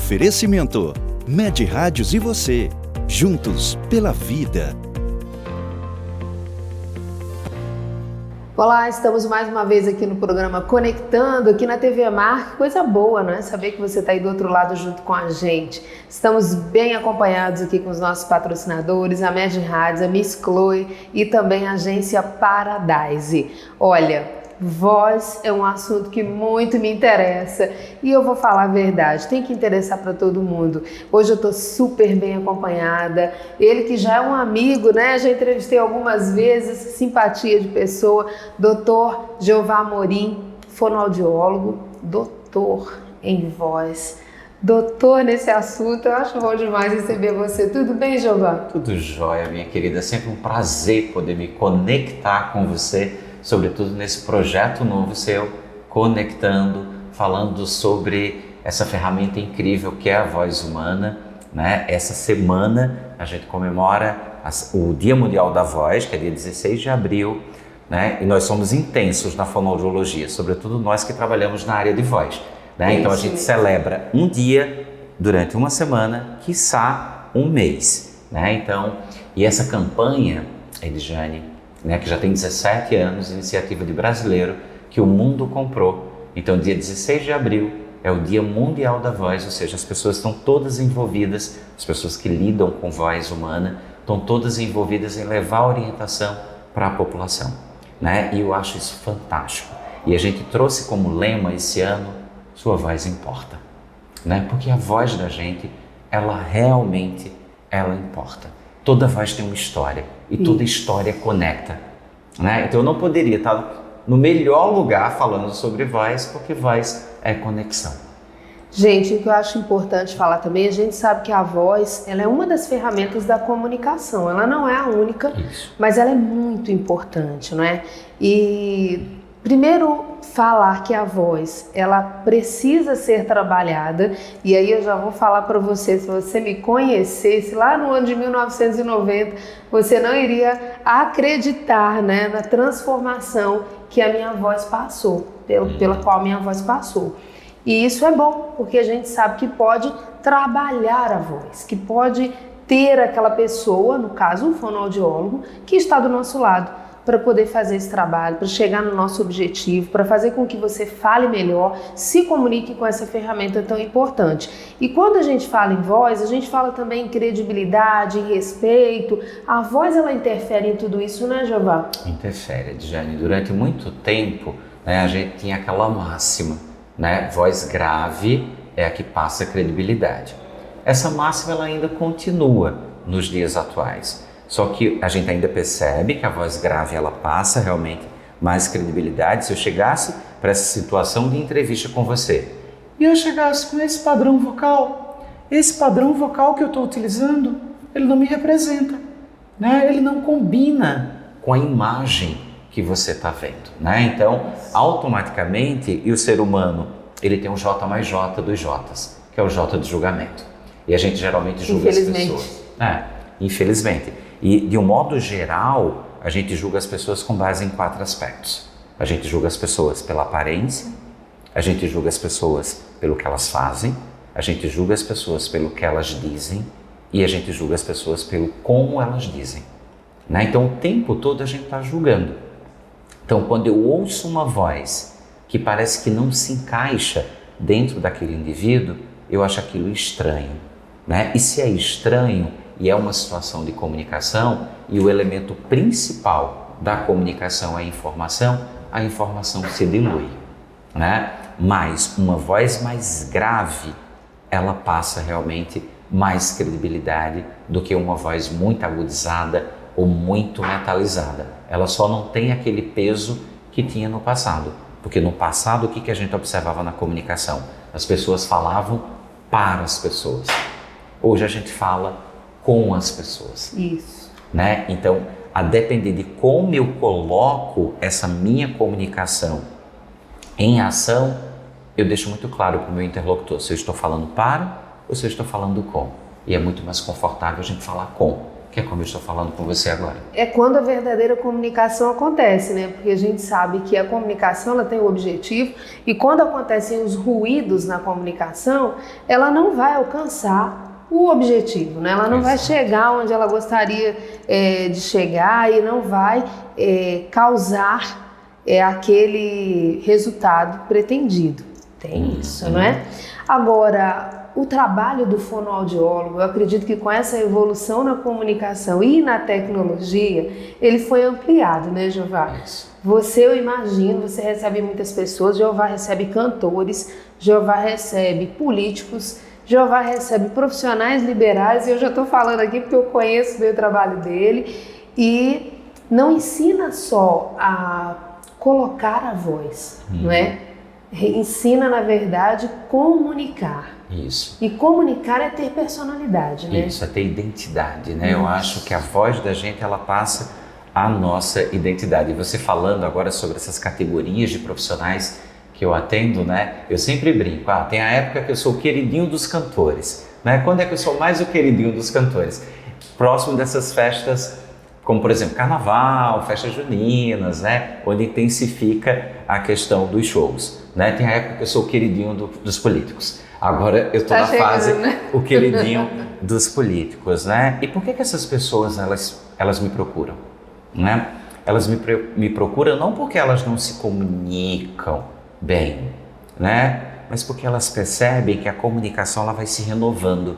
Oferecimento: Med Rádios e você, juntos pela vida. Olá, estamos mais uma vez aqui no programa Conectando, aqui na TV Mar. Coisa boa, não é? Saber que você está aí do outro lado junto com a gente. Estamos bem acompanhados aqui com os nossos patrocinadores, a Med Rádios, a Miss Chloe e também a agência Paradise. Olha, voz é um assunto que muito me interessa e eu vou falar a verdade, tem que interessar para todo mundo. Hoje eu estou super bem acompanhada, ele que já é um amigo, né? Já entrevistei algumas vezes, simpatia de pessoa, Dr. Jeová Amorim, fonoaudiólogo, doutor em voz, doutor nesse assunto. Eu acho bom demais receber você. Tudo bem, Jeová? Tudo jóia, minha querida. É sempre um prazer poder me conectar com você, sobretudo nesse projeto novo seu, Conectando, falando sobre essa ferramenta incrível que é a voz humana, né? Essa semana a gente comemora o Dia Mundial da Voz, que é dia 16 de abril, né? E nós somos intensos na fonoaudiologia, sobretudo nós que trabalhamos na área de voz, né? Então a gente celebra um dia durante uma semana, quiçá um mês, né? Então, e essa campanha, Edjane, né, que já tem 17 anos, iniciativa de brasileiro, que o mundo comprou. Então, dia 16 de abril é o Dia Mundial da Voz, ou seja, as pessoas estão todas envolvidas, as pessoas que lidam com voz humana, estão todas envolvidas em levar orientação para a população, né? E eu acho isso fantástico. E a gente trouxe como lema esse ano, sua voz importa, né? Porque a voz da gente, ela realmente, ela importa. Toda voz tem uma história e toda história conecta, né? Então eu não poderia estar no melhor lugar falando sobre voz, porque voz é conexão. Gente, o que eu acho importante falar também, a gente sabe que a voz, ela é uma das ferramentas da comunicação. Ela não é a única, mas ela é muito importante, não é? E primeiro, falar que a voz, ela precisa ser trabalhada, e aí eu já vou falar para você, se você me conhecesse lá no ano de 1990, você não iria acreditar, né, na transformação que a minha voz passou, pela qual a minha voz passou. E isso é bom, porque a gente sabe que pode trabalhar a voz, que pode ter aquela pessoa, no caso um fonoaudiólogo, que está do nosso lado, para poder fazer esse trabalho, para chegar no nosso objetivo, para fazer com que você fale melhor, se comunique com essa ferramenta tão importante. E quando a gente fala em voz, a gente fala também em credibilidade, em respeito. A voz, ela interfere em tudo isso, né, Jeová? Interfere, Edjane. Durante muito tempo, né, a gente tinha aquela máxima, né? Voz grave é a que passa credibilidade. Essa máxima ela ainda continua nos dias atuais. Só que a gente ainda percebe que a voz grave ela passa realmente mais credibilidade. Se eu chegasse para essa situação de entrevista com você e eu chegasse com esse padrão vocal que eu estou utilizando, ele não me representa, né? Ele não combina com a imagem que você está vendo, né? Então, automaticamente, e o ser humano, ele tem um J mais J dos Js, que é o J de julgamento. E a gente geralmente julga as pessoas. Infelizmente. E, de um modo geral, a gente julga as pessoas com base em 4 aspectos. A gente julga as pessoas pela aparência, a gente julga as pessoas pelo que elas fazem, a gente julga as pessoas pelo que elas dizem e a gente julga as pessoas pelo como elas dizem, né? Então, o tempo todo a gente está julgando. Então, quando eu ouço uma voz que parece que não se encaixa dentro daquele indivíduo, eu acho aquilo estranho, né? E se é estranho, e é uma situação de comunicação e o elemento principal da comunicação é a informação se dilui, né? Mas uma voz mais grave, ela passa realmente mais credibilidade do que uma voz muito agudizada ou muito metalizada. Ela só não tem aquele peso que tinha no passado, porque no passado o que a gente observava na comunicação? As pessoas falavam para as pessoas. Hoje a gente fala com as pessoas. Isso. Né? Então, a depender de como eu coloco essa minha comunicação em ação, eu deixo muito claro para o meu interlocutor se eu estou falando para ou se eu estou falando com. E é muito mais confortável a gente falar com, que é como eu estou falando com você agora. É quando a verdadeira comunicação acontece, né? Porque a gente sabe que a comunicação ela tem um objetivo e quando acontecem os ruídos na comunicação, ela não vai alcançar o objetivo, né? Ela não vai chegar onde ela gostaria de chegar e não vai causar aquele resultado pretendido. Tem isso, não é? Agora, o trabalho do fonoaudiólogo, eu acredito que com essa evolução na comunicação e na tecnologia, ele foi ampliado, né, Jeová? Você, eu imagino, você recebe muitas pessoas, Jeová recebe cantores, Jeová recebe políticos, Jeová recebe profissionais liberais, e eu já estou falando aqui porque eu conheço bem o trabalho dele, e não ensina só a colocar a voz, não é? Ensina, na verdade, comunicar. Isso. E comunicar é ter personalidade, né? Isso, é ter identidade, né? Eu acho que a voz da gente, ela passa a nossa identidade. E você falando agora sobre essas categorias de profissionais que eu atendo, né? Eu sempre brinco, tem a época que eu sou o queridinho dos cantores, né? Quando é que eu sou mais o queridinho dos cantores? Próximo dessas festas, como por exemplo Carnaval, festas juninas, né? Onde intensifica a questão dos shows, né? Tem a época que eu sou o queridinho dos políticos. Agora eu estou na fase, né? O queridinho dos políticos, né? E por que essas pessoas, elas me procuram, né? Elas me procuram não porque elas não se comunicam bem, né? Mas porque elas percebem que a comunicação ela vai se renovando,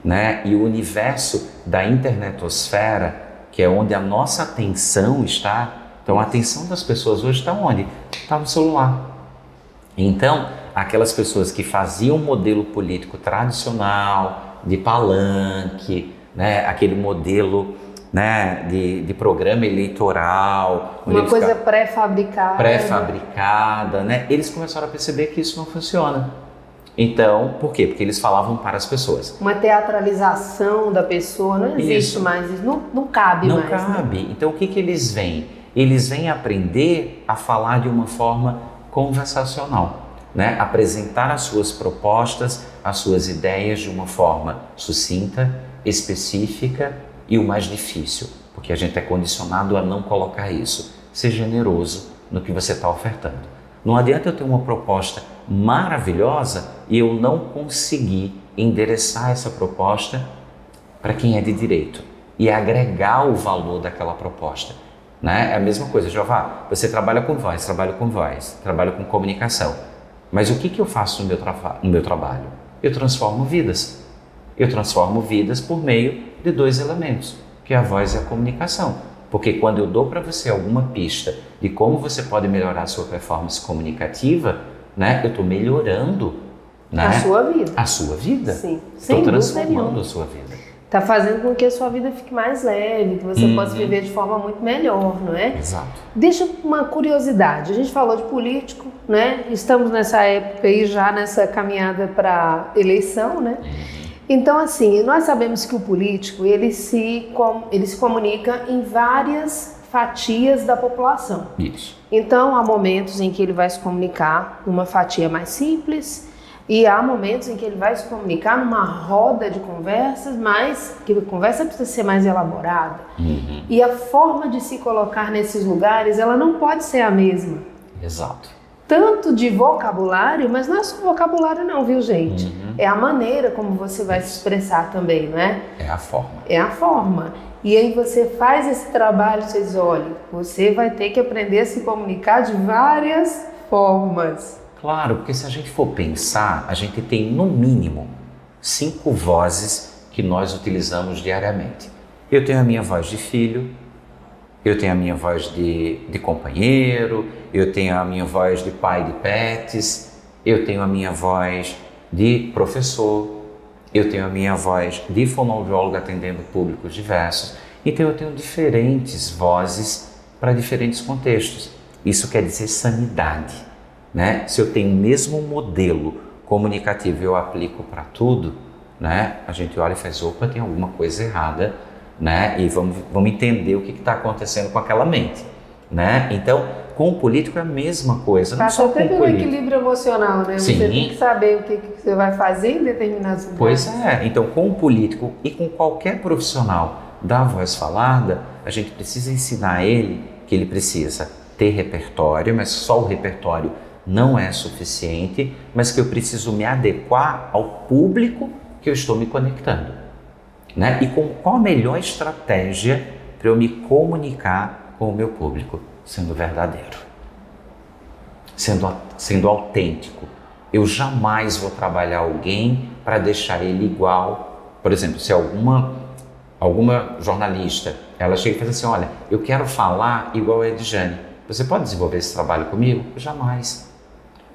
né? E o universo da internetosfera, que é onde a nossa atenção está, então a atenção das pessoas hoje está onde? Está no celular. Então, aquelas pessoas que faziam um modelo político tradicional, de palanque, né? Aquele modelo, né? de programa eleitoral. Uma coisa pré-fabricada. Pré-fabricada, né? Eles começaram a perceber que isso não funciona. Então, por quê? Porque eles falavam para as pessoas. Uma teatralização da pessoa, não existe mais, isso não cabe mais. Não cabe. Né? Então, o que eles vêm? Eles vêm aprender a falar de uma forma conversacional, né? Apresentar as suas propostas, as suas ideias de uma forma sucinta, específica e o mais difícil, porque a gente é condicionado a não colocar isso. Ser generoso no que você está ofertando. Não adianta eu ter uma proposta maravilhosa e eu não conseguir endereçar essa proposta para quem é de direito e agregar o valor daquela proposta, né? É a mesma coisa, Jeová, você trabalha com voz, trabalha com comunicação, mas o que eu faço no meu trabalho? Eu transformo vidas. Eu transformo vidas por meio de dois elementos, que é a voz e a comunicação. Porque quando eu dou para você alguma pista de como você pode melhorar a sua performance comunicativa, né, eu estou melhorando, né, a sua vida. A sua vida. Sim, estou transformando a sua vida. Está fazendo com que a sua vida fique mais leve, que você possa viver de forma muito melhor, não é? Exato. Deixa uma curiosidade. A gente falou de político, né? Estamos nessa época aí já nessa caminhada para eleição, né? Então, assim, nós sabemos que o político, ele se comunica em várias fatias da população. Isso. Então, há momentos em que ele vai se comunicar numa fatia mais simples e há momentos em que ele vai se comunicar numa roda de conversas, mas que a conversa precisa ser mais elaborada. E a forma de se colocar nesses lugares, ela não pode ser a mesma. Exato. Tanto de vocabulário, mas não é só vocabulário não, viu, gente? É a maneira como você vai se expressar também, não é? É a forma. É a forma. E aí você faz esse trabalho, você diz, olha, você vai ter que aprender a se comunicar de várias formas. Claro, porque se a gente for pensar, a gente tem no mínimo 5 vozes que nós utilizamos diariamente. Eu tenho a minha voz de filho, eu tenho a minha voz de companheiro, eu tenho a minha voz de pai de pets, eu tenho a minha voz de professor, eu tenho a minha voz de fonoaudiólogo atendendo públicos diversos. Então eu tenho diferentes vozes para diferentes contextos. Isso quer dizer sanidade, né? Se eu tenho o mesmo modelo comunicativo e eu aplico para tudo, né? A gente olha e faz, opa, tem alguma coisa errada, né? E vamos entender o que está acontecendo com aquela mente, né? Então, Com o político é a mesma coisa, não Passa só até com o pelo político. equilíbrio emocional, né? Sim. Você tem que saber o que você vai fazer em determinados lugares. Pois é, então com o político e com qualquer profissional da voz falada, a gente precisa ensinar a ele que ele precisa ter repertório, mas só o repertório não é suficiente, mas que eu preciso me adequar ao público que eu estou me conectando, né? E com qual a melhor estratégia para eu me comunicar com o meu público? Sendo verdadeiro, sendo autêntico. Eu jamais vou trabalhar alguém para deixar ele igual. Por exemplo, se alguma jornalista, ela chega e faz assim, olha, eu quero falar igual a Edjane, você pode desenvolver esse trabalho comigo? Jamais.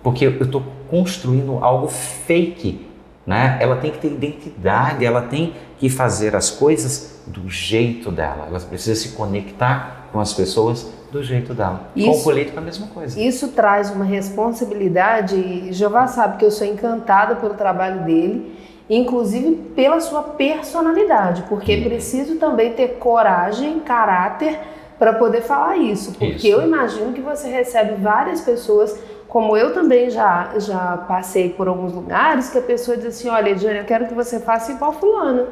Porque eu estou construindo algo fake, né? Ela tem que ter identidade, ela tem que fazer as coisas do jeito dela, ela precisa se conectar com as pessoas do jeito dela. Com o político é a mesma coisa. Isso traz uma responsabilidade, e Jeová sabe que eu sou encantada pelo trabalho dele, inclusive pela sua personalidade, porque preciso também ter coragem, caráter para poder falar isso, porque eu imagino que você recebe várias pessoas, como eu também já passei por alguns lugares, que a pessoa diz assim, olha, Edjane, eu quero que você faça igual fulano.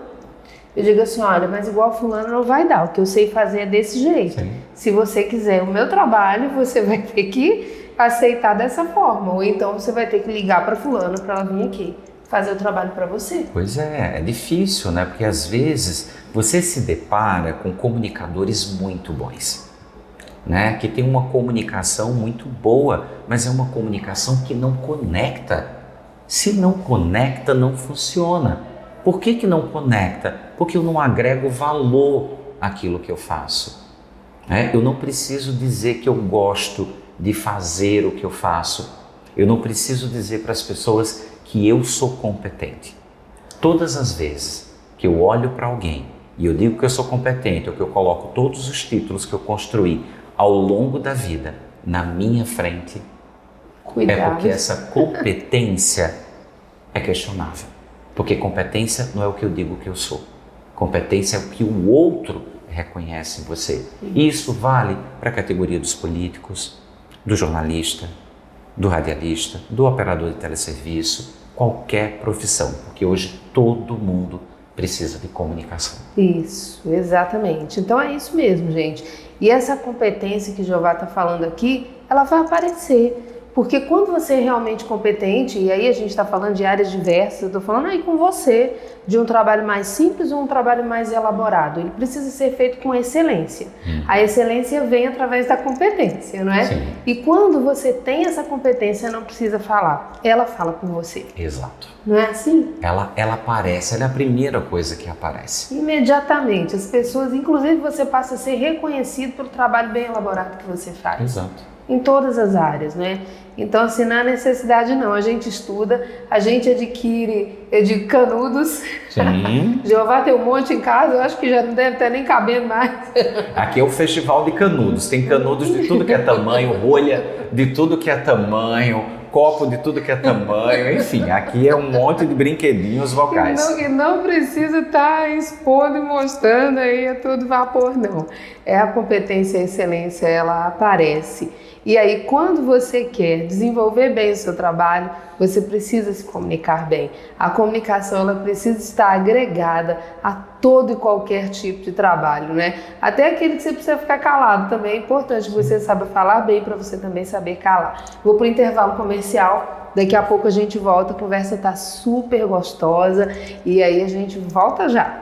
Eu digo assim, olha, mas igual fulano não vai dar, o que eu sei fazer é desse jeito. Sim. Se você quiser o meu trabalho, você vai ter que aceitar dessa forma, ou então você vai ter que ligar para fulano para ela vir aqui fazer o trabalho para você. Pois é difícil, né? Porque às vezes você se depara com comunicadores muito bons, né? Que tem uma comunicação muito boa, mas é uma comunicação que não conecta. Se não conecta, não funciona. Por que não conecta? Porque eu não agrego valor àquilo que eu faço. Eu não preciso dizer que eu gosto de fazer o que eu faço. Eu não preciso dizer para as pessoas que eu sou competente. Todas as vezes que eu olho para alguém e eu digo que eu sou competente, ou que eu coloco todos os títulos que eu construí ao longo da vida na minha frente, é porque essa competência é questionável. Porque competência não é o que eu digo que eu sou. Competência é o que o outro reconhece em você. E isso vale para a categoria dos políticos, do jornalista, do radialista, do operador de teleserviço, qualquer profissão. Porque hoje todo mundo precisa de comunicação. Isso, exatamente. Então é isso mesmo, gente. E essa competência que Jeová está falando aqui, ela vai aparecer. Porque quando você é realmente competente, e aí a gente está falando de áreas diversas, eu estou falando aí com você, de um trabalho mais simples ou um trabalho mais elaborado. Ele precisa ser feito com excelência. A excelência vem através da competência, não é? Sim. E quando você tem essa competência, não precisa falar. Ela fala por você. Exato. Não é assim? Ela aparece, ela é a primeira coisa que aparece. Imediatamente. As pessoas, inclusive você passa a ser reconhecido pelo trabalho bem elaborado que você faz. Exato. Em todas as áreas, né? Então, assim, não há necessidade não, a gente estuda, a gente adquire canudos. Sim. Jeová tem um monte em casa, eu acho que já não deve estar nem cabendo mais. Aqui é o festival de canudos, tem canudos de tudo que é tamanho, rolha de tudo que é tamanho, copo de tudo que é tamanho, enfim, aqui é um monte de brinquedinhos vocais. E não precisa estar expondo e mostrando aí a todo vapor, não. É a competência e a excelência, ela aparece. E aí, quando você quer desenvolver bem o seu trabalho, você precisa se comunicar bem. A comunicação, ela precisa estar agregada a todo e qualquer tipo de trabalho, né? Até aquele que você precisa ficar calado também. É importante que você saiba falar bem para você também saber calar. Vou para o intervalo comercial. Daqui a pouco a gente volta. A conversa tá super gostosa. E aí a gente volta já.